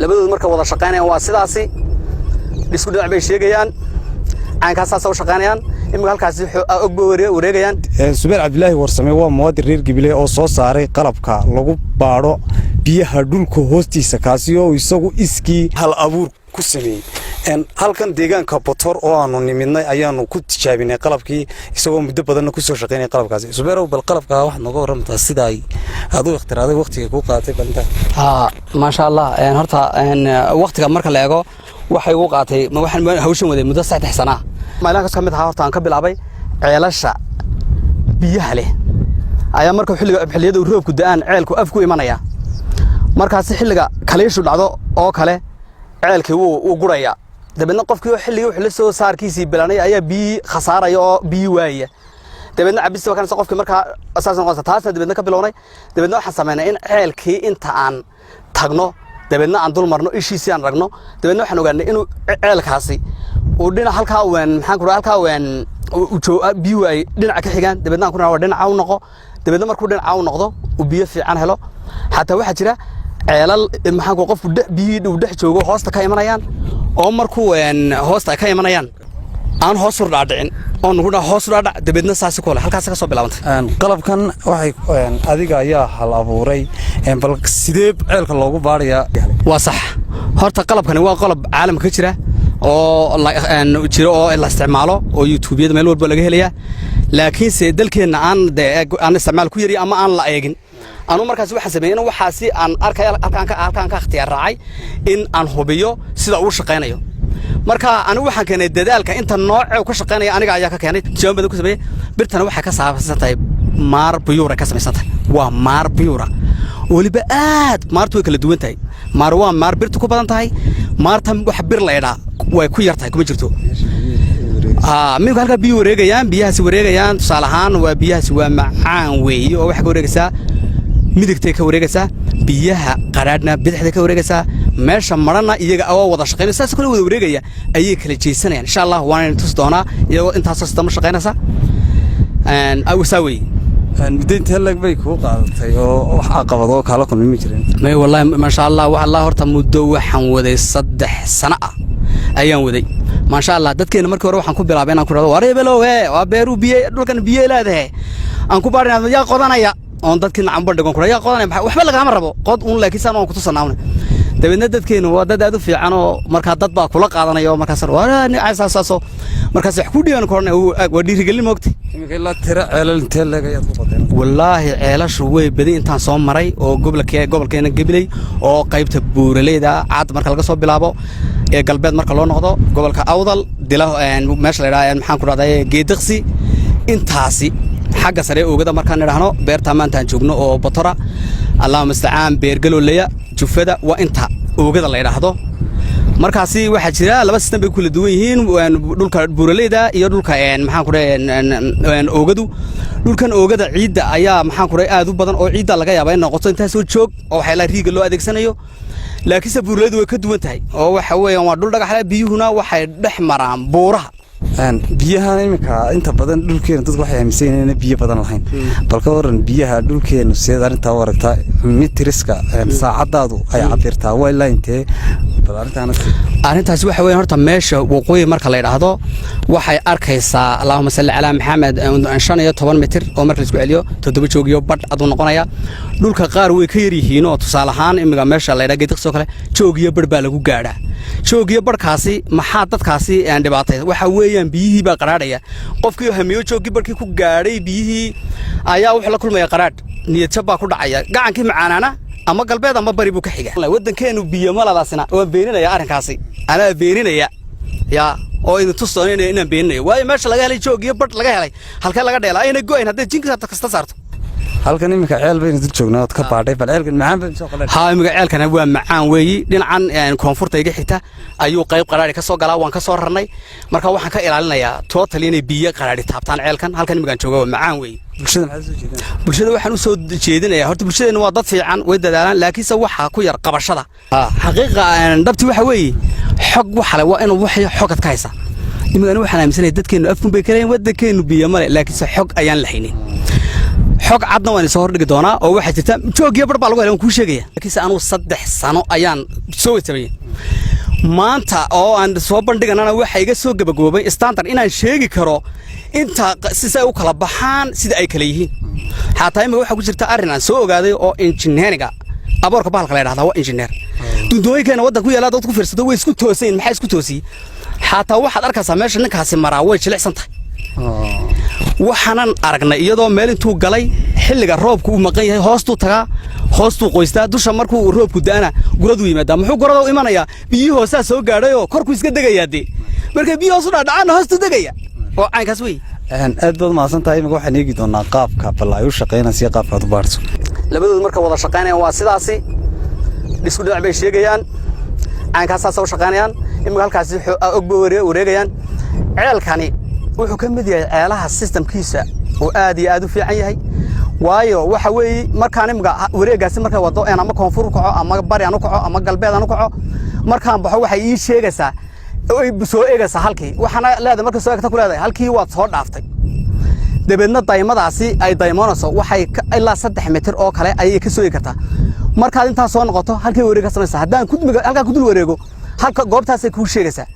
labadoodu marka wada shaqeynayaan waa sidaasi isku dhinac bay sheegayaan caankaas soo shaqeynayaan imika halkaas ogbo wareegayaan Subayr Cabdilaahi Warsame waa muwaadin reer Gibiley oo soo saaray qalabka lagu baaro biyaha dhulka hoostiisa kaasi oo isagu iskii hal abuur ku sameeyay halkan deegaanka Botor oo aanu nimidnay ayaanu ku tijaabinay qalabkii isagoo muddo badan ku soo shaqeynay qalabkaasi Subayr bal qalabka wax nooga waramtaa sida ay aad u ikhtiraacday waqtiga ku qaatay balinta ma sha Allah horta waqtiga marka la eego waxay ugu qaatay waxaan hawshan waday muddo 3 sano maalinkaas kamid ah horta aan ka bilaabay ceelasha biyaha leh ayaa marka xilliyada roobku da'an ceelku afku imanaya markaas xilliga kaleeshu dhacdo oo kale ceelkii uu guraya dabadna qofkii xilliga wixii la soo saarkiisii bilaanay ayaa biyi khasaaraya oo biyi waaya dabadna cabista kan qofkii marka asaasan qosta taasna dabadna ka bilownay dabadna waxaan sameynay in ceelkii inta aan tagno dabadna aan dul marno ishiisi aan ragno dabadna waxaan ogaanay inuu ceelkaasi uu dhinac halka maxaan ku halka biyo ay dhinac ka xigaan dabadna aan ku raawo dhinac u noqo dabadna markuu dhinac u noqdo uu biyo fiican helo hatta waxa jira ceelal maxaan ku qofku biyo u dhex joogo hoosta ka imanayaan oo markuu hoosta ka imanayaan aan hoos u dhaadhicin oo nugu hoos u dhaadhac dabadna saasi kale halkaas ka soo bilaabantay qalabkan waxay adiga ayaa hal abuuray bal sidee ceelka loogu baariyaa waa sax horta qalabkani waa qalab caalamka ka jira oo jiro oo la isticmaalo oo YouTube-yada meel walba laga helaya laakiin se dalkeena aan isticmaal ku yari ama aan la eegin anu markaas waxa sameeyay waxaasi aan arkay halkaan ka ikhtiyaar raacay in aan hubiyo sida uu shaqeynayo marka anigu waxaan keenay dadaalka inta nooc ka shaqeynaya aniga ayaa ka keenay jawaab badan ku sameeyay birtana waxa ka saabsan tahay maar biyuura ka samaysan tahay waa maar biyuura waliba aad maartu way kala duwan tahay maar waa maar birtu ku badan tahay maartan wax bir leeyahay way ku yartahay kuma jirto min halka biyo wareegayaan biyahaasi wareegayaan tusaalahaan waa biyahaasi waa macaan weeyo oo waxa ka wareegaysaa midigtay ka wareegaysaa biyaha qaraadna bidixda ka wareegaysaa meesha marana iyaga oo wada shaqeynaysa saas kale wada wareegaya ayay kala jeesanayaan insha Allah waan tus doonaa iyagoo intaas sistema shaqeynaysa awsaawi mideynta lag bay ku qaadatay oo wax caqabado kala kulmi jireen may wallahi ma sha Allah wallahi horta muddo waxaan waday 3 sano ayaan waday ma sha Allah dadkeena markii hore waxaan ku bilaabay inaan ku raado wareebelo waa beeru biyo dhulkan biyo leedahay aan ku baarinaa yaa qodanaya on dadkina aan bandhigan kula yaa qodanaya waxba laga ma rabo qod uun laakiin saan ku tusanaawna dabadna dadkeena waa dad aad u fiican oo marka dad baa kula qaadanayo markaas waani aasaaso markaas wax ku dhigan kornay waa dhiirigelin moogtay imika la tira ceelal intee laga yaad ku qodeen wallahi ceelashu way badin intaan soo maray oo gobolkeena Gibiley oo qaybta buuraleyda caad marka laga soo bilaabo ee galbeed marka loo noqdo gobolka Awdal dilo meesha la yiraahdo maxaan ku raadayay geediqsi intaasi xagga sare oogada markaan niraahno beerta maantaan joogno oo Botora Allahumma musta'aan beer galoolaya jufada waa inta oogada la yiraahdo markaasi waxa jira laba sistem bay kala duwan yihiin dhulka buuraleyda iyo dhulka maxaan ku raadayay oogadu dhulkan oogada ciidda ayaa maxaan ku raadayay aad u badan oo ciidda laga yaabay in noqoto inta soo joog oo waxa la riiga loo adeegsanayo laakiin buuraleydu way ka duwan tahay oo waxa weeyaan waa dhul dhagax leh biyuhuna waxay dhex maraan buuraha biyaha imika inta badan dhulkeena dadku waxay aaminsan yihiin biyo badan lahayn balka waran biyaha dhulkeena sida arinta waragta mitriska saacadaadu ay cabirtaa way laayntee arintaas waxa weeyaan horta meesha waqooyi marka la yiraahdo waxay arkaysaa Allahumma salli ala Muhammad 15 mitir oo marka la isku celiyo 7 joogiyo badh adu noqonaya dhulka qaar way ka yar yihiin oo tusaalahaan imiga meesha la yiraahdo geediqso kale joogiyo badh baa lagu gaadhaa joogiyo badhkaasi maxaa dadkaasi aan dhibaatay waxa weeyaan biyihii baa qaraadaya qofkii hamiyo joogi badhkii ku gaadhay biyihii ayaa wax la kulmaya qaraad niyad jab baa ku dhacaya gacankii macaanana ama galbeed ama bari buu ka xiga wadankeenu biyo maladaasina oo beeninaya arrinkaasi ana beeninaya ya oo in tusoonay inaan beeninayo waayo meesha laga helay joogiyo badh laga helay halka laga dheelay ayna gooyn haddii jinka kasta saarto halkan imika ceel bayna dad joognaa ka baadhay bal ceelkan macaan baan soo qalay imika ceelkan waa macaan weeyi dhinacan koonfurta iga xigta ayuu qayb qaraari ka soo galaa waan ka soo rarnay marka waxaan ka ilaalinayaa total inay biyo qaraari taabtaan ceelkan halkan imigaan jooga waa macaan weeyi bulshada waxaan u soo jeedinayaa horta bulshadeena waa dad fiican way dadaalaan laakiinse waxa ku yar qabashada xaqiiqa dhabti waxa weeyi xog waxa la waa inuu wixii xogad ka haysa imigaan waxaan aaminsanahay dadkeenu afkun bay kaleeyeen wadankeenu biyo male laakiinse xog ayaan la haynin xog cadna waan soo hordhigi doonaa oo waxa jirta joogiyo barba lagu helay ku sheegaya laakiin aanu 3 sano ayaan soo watabay maanta oo aan soo bandhiganana waxa iga soo gabagoobay standard inaan sheegi karo inta sida u kala baxaan sida ay kala yihiin xataa ima waxa ku jirta arrin aan soo ogaaday oo engineeringa aborka bahalka la yiraahdo waa engineer dundooyinkeena wadda ku yaala dad ku fiirsado way isku tooseen maxay isku toosii xataa waxaad arkaysaa meesha ninkaasi maraa way jilicsan tahay waxaanan aragnay iyadoo meel intuu galay xilliga roobku uu maqan yahay hoostuu tagaa hoostuu qoystaa dusha markuu roobku daana guradu yimaada muxuu gurada u imanaya biyo hoosaa soo gaadhay oo korku iska degaya markay biyo hoos u dhacaan hoostu degaya oo caynkaas way aad baad maasan tahay imaga waxaan eegi doonaa qaabka balaayo shaqeynaa si qaabka aad u baarto labadood marka wada shaqeynayaan waa sidaasi isku dhinac bay sheegayaan caynkaas soo shaqeynayaan imaga halkaas ogbo wareegayaan ceelkani wuxuu ka mid yahay ceelaha systemkiisa oo aad iyo aad u fiican yahay waayo waxa weey markaan imaga wareegaasi marka wado aan ama koonfur kaco ama bari aan u kaco ama galbeed aan u kaco markaan baxo waxay ii sheegaysaa oo soo eegaysaa halkii waxana leedahay marka soo eegta ku leedahay halkii waad soo dhaaftay dabeedna daymadaasi ay daymoonayso waxay ilaa 3 mitir oo kale ay ka soo eegtaa markaad inta soo noqoto halkii wareeg ka samaysaa hadaan halka ku dul wareego halka goobtaas ay ku sheegaysaa